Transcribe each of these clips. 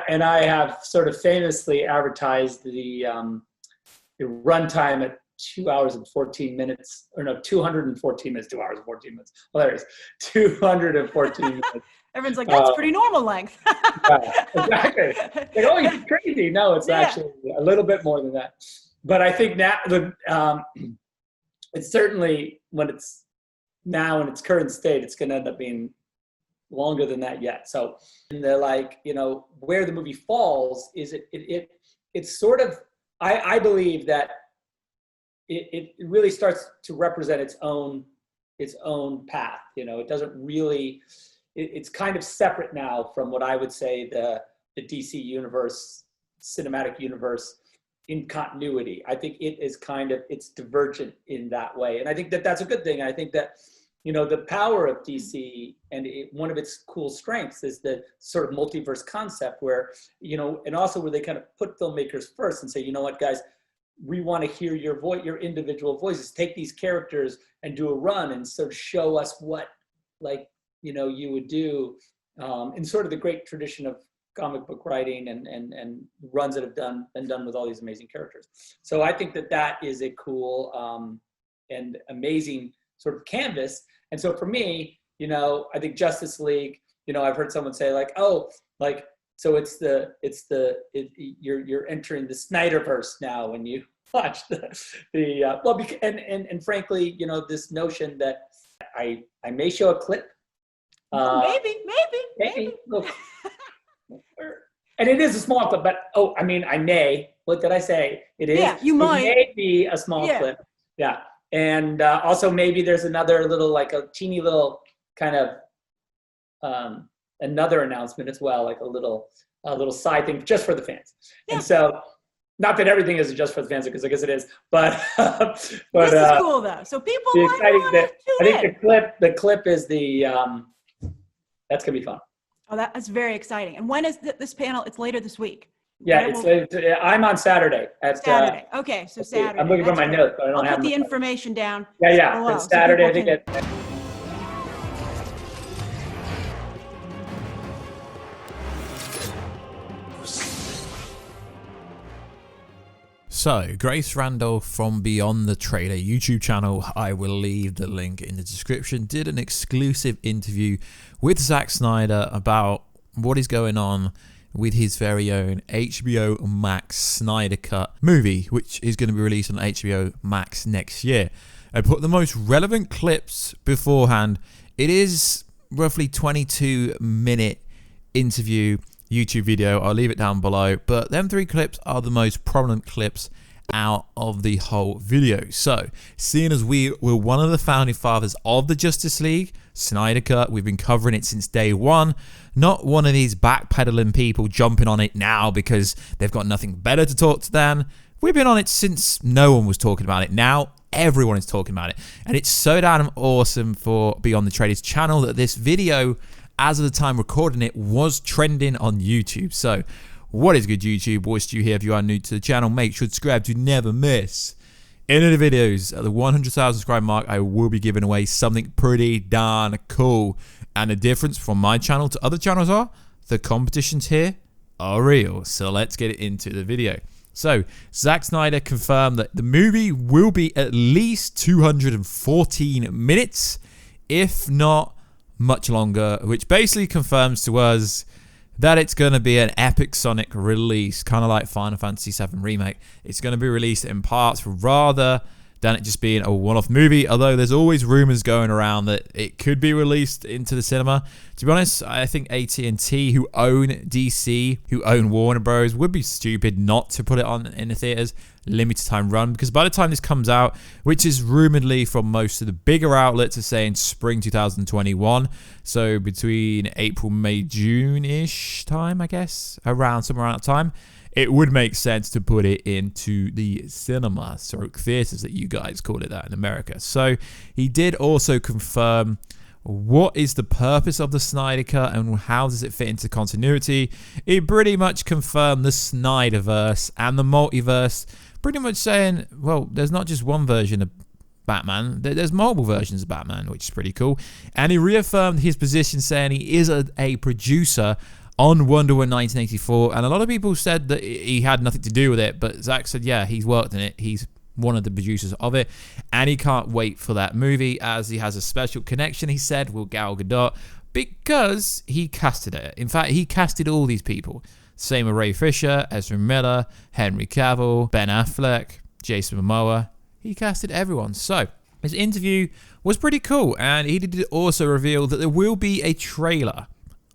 And I have sort of famously advertised the runtime at 2 hours and 14 minutes, or no, 214 minutes, 2 hours and 14 minutes. Well, there it is, 214 minutes. Everyone's like, that's pretty normal length. Yeah, exactly. Like, oh, you're crazy. No, it's actually a little bit more than that. But I think now, it's certainly, when it's now in its current state, it's going to end up being longer than that yet. So, and they're like, where the movie falls is it's sort of, I believe that it really starts to represent its own path. It doesn't really, it's kind of separate now from what I would say the DC universe, cinematic universe in continuity. I think it is it's divergent in that way. And I think that that's a good thing. I think that, the power of DC and one of its cool strengths is the sort of multiverse concept where, and also where they kind of put filmmakers first and say, you know what, guys, we want to hear your voice, your individual voices. Take these characters and do a run and sort of show us what, you would do in sort of the great tradition of comic book writing and runs that have been done with all these amazing characters. So I think that is a cool and amazing sort of canvas. And so for me, I think Justice League, I've heard someone say so you're entering the SnyderVerse now when you watch and frankly, this notion that I may show a clip. Maybe. Look, and it is a small clip, but I may. What did I say? It is. Yeah, you might. It may be a small clip. Yeah, and also maybe there's another little, like a teeny little kind of another announcement as well, like a little side thing just for the fans. Yeah. And so, not that everything is just for the fans, because I guess it is, but this is cool though. So people I think the clip is that's gonna be fun. Oh, that's very exciting. And when is this panel? It's later this week. Yeah, I'm on Saturday. Saturday. Okay, so Saturday. I'm looking for my notes, but I don't have put the information down. Yeah. It's Saturday. I think So, Grace Randall from Beyond the Trailer YouTube channel, I will leave the link in the description, did an exclusive interview with Zack Snyder about what is going on with his very own HBO Max Snyder Cut movie, which is going to be released on HBO Max next year. I put the most relevant clips beforehand. It is roughly 22-minute interview YouTube video. I'll leave it down below, but them 3 clips are the most prominent clips out of the whole video. So, seeing as we were one of the founding fathers of the Justice League, Snyder Cut, we've been covering it since day one, not one of these backpedaling people jumping on it now because they've got nothing better to talk to than. We've been on it since no one was talking about it. Now everyone is talking about it, and it's so damn awesome for Beyond the Trailers channel that this video, as of the time recording it, was trending on YouTube. So, what is good, YouTube? Warstu here. If you are new to the channel, make sure to subscribe to never miss any of the videos. At the 100,000 subscribe mark, I will be giving away something pretty darn cool. And the difference from my channel to other channels are the competitions here are real. So let's get into the video. So, Zack Snyder confirmed that the movie will be at least 214 minutes, if not much longer, which basically confirms to us that it's going to be an epic Sonic release, kind of like Final Fantasy VII Remake. It's going to be released in parts rather than it just being a one-off movie, although there's always rumors going around that it could be released into the cinema. To be honest, I think AT&T, who own DC, who own Warner Bros., would be stupid not to put it on in the theaters, limited time run, because by the time this comes out, which is rumoredly from most of the bigger outlets, are saying spring 2021, so between April, May, June-ish time, I guess, somewhere around that time, it would make sense to put it into the cinema, stroke theaters that you guys call it that in America. So he did also confirm what is the purpose of the Snyder Cut and how does it fit into continuity. It pretty much confirmed the SnyderVerse and the multiverse, pretty much saying, well, there's not just one version of Batman, there's multiple versions of Batman, which is pretty cool. And he reaffirmed his position, saying he is a producer on Wonder Woman 1984, and a lot of people said that he had nothing to do with it, but Zack said, yeah, he's worked in it. He's one of the producers of it, and he can't wait for that movie, as he has a special connection, he said, with Gal Gadot, because he casted it. In fact, he casted all these people. Same with Ray Fisher, Ezra Miller, Henry Cavill, Ben Affleck, Jason Momoa. He casted everyone. So his interview was pretty cool, and he did also reveal that there will be a trailer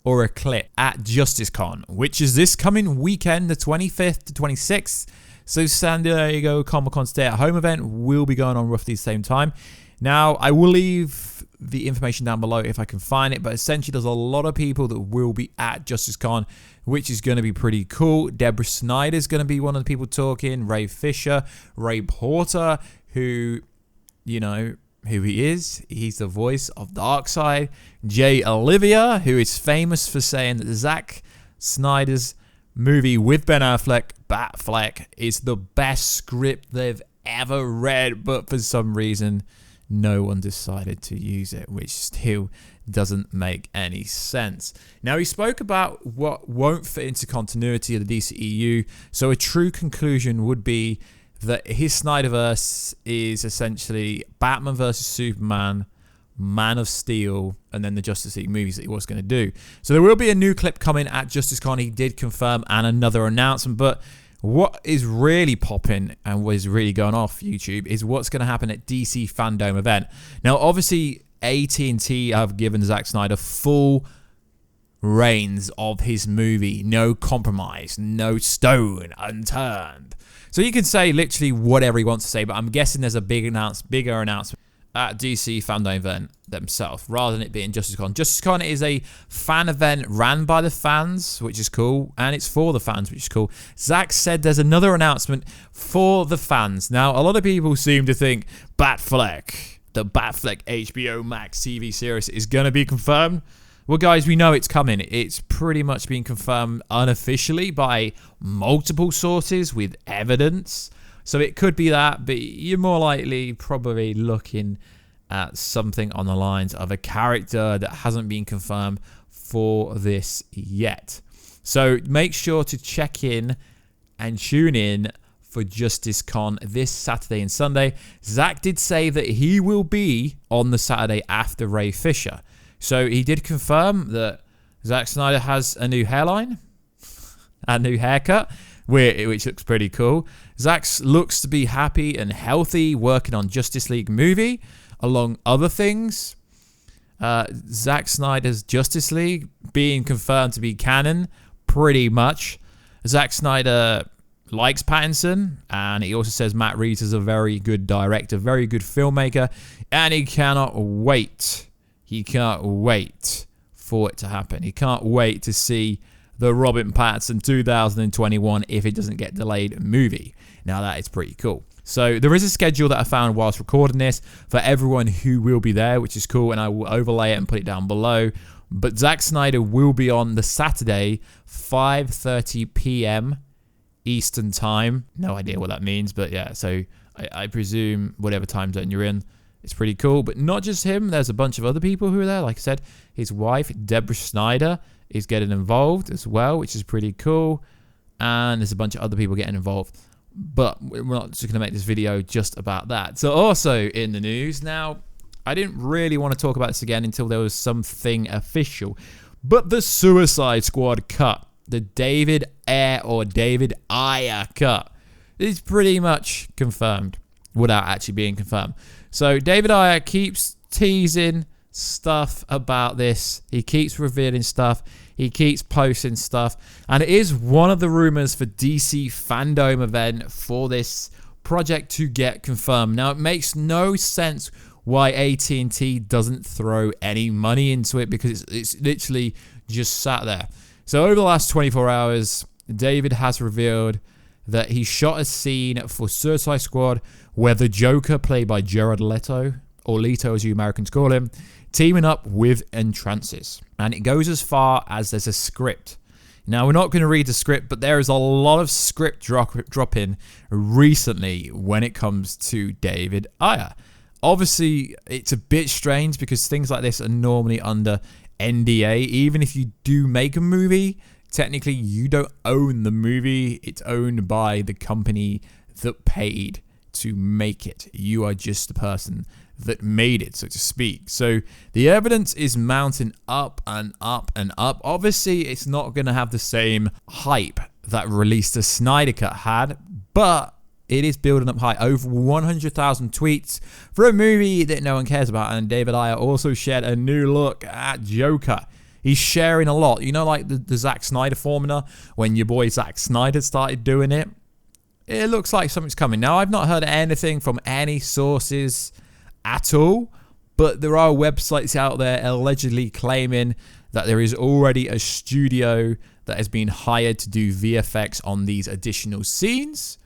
or a clip at JusticeCon, which is this coming weekend, the 25th to 26th. So San Diego Comic-Con stay-at-home event will be going on roughly the same time. Now, I will leave the information down below if I can find it, but essentially there's a lot of people that will be at JusticeCon, which is going to be pretty cool. Deborah Snyder is going to be one of the people talking, Ray Fisher, Ray Porter, who, you know who he is. He's the voice of Darkseid. Jay Olivia, who is famous for saying that Zack Snyder's movie with Ben Affleck, Batfleck, is the best script they've ever read, but for some reason no one decided to use it, which still doesn't make any sense. Now, he spoke about what won't fit into continuity of the DCEU, so a true conclusion would be that his SnyderVerse is essentially Batman vs Superman, Man of Steel, and then the Justice League movies that he was going to do. So there will be a new clip coming at JusticeCon, he did confirm, and another announcement. But what is really popping and what is really going off YouTube is what's going to happen at DC Fandom event. Now, obviously, AT&T have given Zack Snyder full reins of his movie. No compromise, no stone unturned. So you can say literally whatever he wants to say, but I'm guessing there's a bigger announcement at DC Fandom event themselves, rather than it being JusticeCon. JusticeCon is a fan event ran by the fans, which is cool, and it's for the fans, which is cool. Zack said there's another announcement for the fans. Now, a lot of people seem to think Batfleck, the Batfleck HBO Max TV series, is going to be confirmed. Well, guys, we know it's coming. It's pretty much been confirmed unofficially by multiple sources with evidence. So it could be that, but you're more likely probably looking at something on the lines of a character that hasn't been confirmed for this yet. So make sure to check in and tune in for JusticeCon this Saturday and Sunday. Zack did say that he will be on the Saturday after Ray Fisher. So he did confirm that Zack Snyder has a new hairline, a new haircut, which looks pretty cool. Zack looks to be happy and healthy working on Justice League movie, along other things. Zack Snyder's Justice League being confirmed to be canon, pretty much. Zack Snyder likes Pattinson, and he also says Matt Reeves is a very good director, very good filmmaker, and he cannot wait. He can't wait for it to happen. He can't wait to see the Robert Pattinson 2021, if it doesn't get delayed, movie. Now, that is pretty cool. So there is a schedule that I found whilst recording this for everyone who will be there, which is cool, and I will overlay it and put it down below. But Zack Snyder will be on the Saturday, 5:30 p.m. Eastern Time. No idea what that means, but yeah, so I presume whatever time zone you're in, it's pretty cool. But not just him, there's a bunch of other people who are there. Like I said, his wife, Deborah Snyder, is getting involved as well, which is pretty cool. And there's a bunch of other people getting involved. But we're not just going to make this video just about that. So also in the news, now, I didn't really want to talk about this again until there was something official. But the Suicide Squad cut, the David Ayer or David Ayer cut, is pretty much confirmed without actually being confirmed. So David Ayer keeps teasing stuff about this. He keeps revealing stuff. He keeps posting stuff. And it is one of the rumors for DC Fandom event for this project to get confirmed. Now, it makes no sense why AT&T doesn't throw any money into it, because it's literally just sat there. So over the last 24 hours, David has revealed that he shot a scene for Suicide Squad where the Joker, played by Jared Leto, or Leto as you Americans call him, teaming up with Entrances. And it goes as far as there's a script. Now, we're not going to read the script, but there is a lot of script dropping recently when it comes to David Ayer. Obviously, it's a bit strange because things like this are normally under NDA. Even if you do make a movie, technically you don't own the movie. It's owned by the company that paid to make it. You are just the person that made it, so to speak. So the evidence is mounting up and up and up. Obviously, it's not going to have the same hype that Release the Snyder Cut had, but it is building up high. Over 100,000 tweets for a movie that no one cares about. And David Ayer also shared a new look at Joker. He's sharing a lot. You know, like the Zack Snyder formula, when your boy Zack Snyder started doing it? It looks like something's coming. Now, I've not heard anything from any sources at all, but there are websites out there allegedly claiming that there is already a studio that has been hired to do VFX on these additional scenes.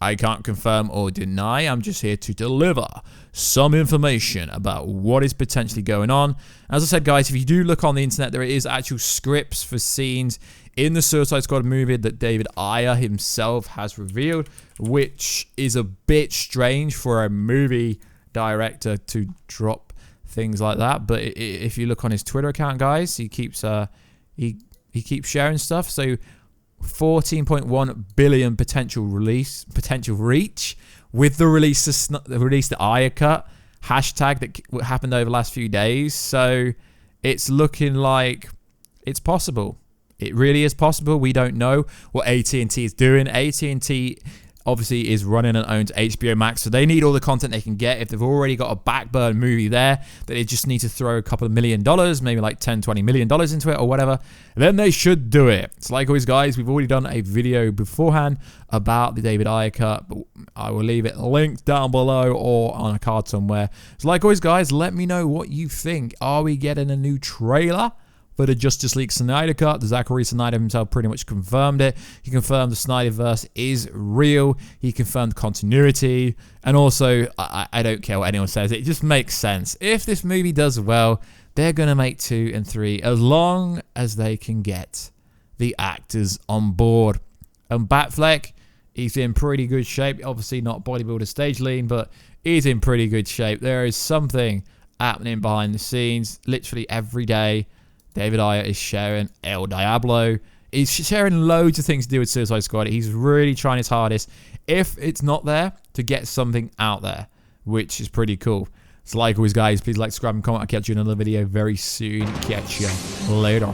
I can't confirm or deny. I'm just here to deliver some information about what is potentially going on. As I said, guys, if you do look on the internet, there is actual scripts for scenes in the Suicide Squad movie that David Ayer himself has revealed, which is a bit strange for a movie director to drop things like that. But if you look on his Twitter account, guys, he keeps sharing stuff. So 14.1 billion potential reach with the release the Ayer cut hashtag that happened over the last few days. So it's looking like it's possible. It really is possible. We don't know what AT&T is doing. AT&T obviously is running and owns HBO Max, so they need all the content they can get. If they've already got a backburn movie there that they just need to throw a couple of $1 million, maybe like $10-20 million into it or whatever, then they should do it. So like always, guys, we've already done a video beforehand about the David Ayer cut, but I will leave it linked down below or on a card somewhere. So like always, guys, let me know what you think. Are we getting a new trailer for the Justice League Snyder Cut? Zachary Snyder himself pretty much confirmed it. He confirmed the SnyderVerse is real. He confirmed continuity. And also, I don't care what anyone says. It just makes sense. If this movie does well, they're going to make 2 and 3 as long as they can get the actors on board. And Batfleck, he's in pretty good shape. Obviously not bodybuilder stage lean, but he's in pretty good shape. There is something happening behind the scenes literally every day. David Ayer is sharing El Diablo. He's sharing loads of things to do with Suicide Squad. He's really trying his hardest, if it's not there, to get something out there, which is pretty cool. So like always, guys, please like, subscribe, and comment. I'll catch you in another video very soon. Catch you later.